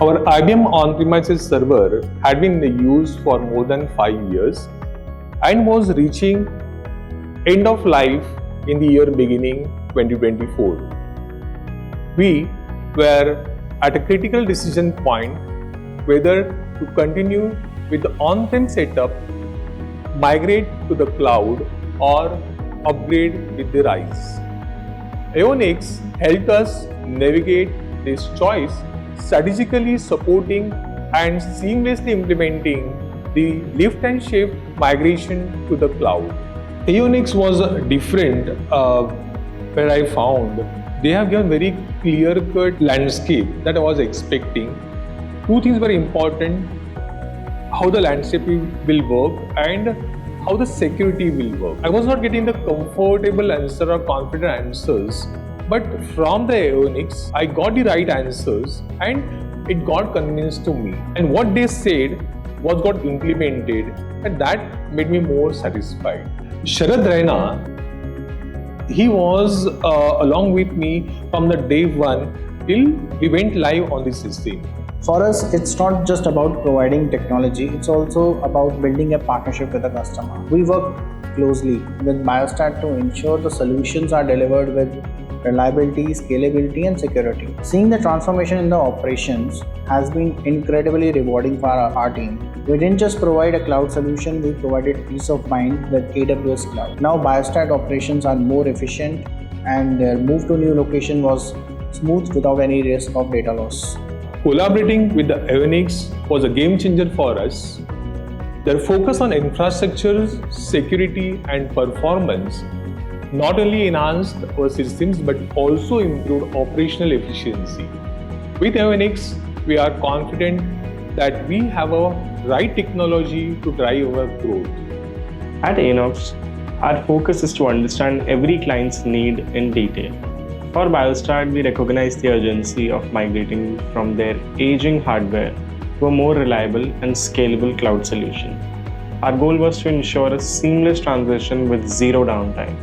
Our IBM on-premises server had been in use for more than 5 years and was reaching end of life in the year beginning 2024. We were at a critical decision point whether to continue with the on-prem setup, migrate to the cloud, or upgrade with the RISE. AeonX helped us navigate this choice, strategically supporting and seamlessly implementing the lift and shift migration to the cloud. AeonX was different where I found they have given very clear-cut landscape that I was expecting. Two things were important: how the landscape will work and how the security will work. I was not getting the comfortable answer or confident answers, but from the AeonX, I got the right answers and it got convinced to me. And what they said was got implemented, and that made me more satisfied. Sharad Raina, he was along with me from the day one till we went live on the system. For us, it's not just about providing technology, it's also about building a partnership with the customer. We work closely with Biostadt to ensure the solutions are delivered with reliability, scalability, and security. Seeing the transformation in the operations has been incredibly rewarding for our team. We didn't just provide a cloud solution, we provided peace of mind with AWS Cloud. Now Biostadt operations are more efficient and their move to new location was smooth without any risk of data loss. Collaborating with the AeonX was a game changer for us. Their focus on infrastructure, security, and performance not only enhanced our systems but also improved operational efficiency. With AeonX, we are confident that we have a right technology to drive our growth. At AeonX, our focus is to understand every client's need in detail. For Biostadt, we recognize the urgency of migrating from their aging hardware to a more reliable and scalable cloud solution. Our goal was to ensure a seamless transition with zero downtime.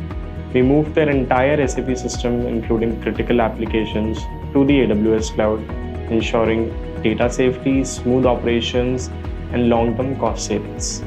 We moved their entire SAP system, including critical applications, to the AWS cloud, ensuring data safety, smooth operations, and long-term cost savings.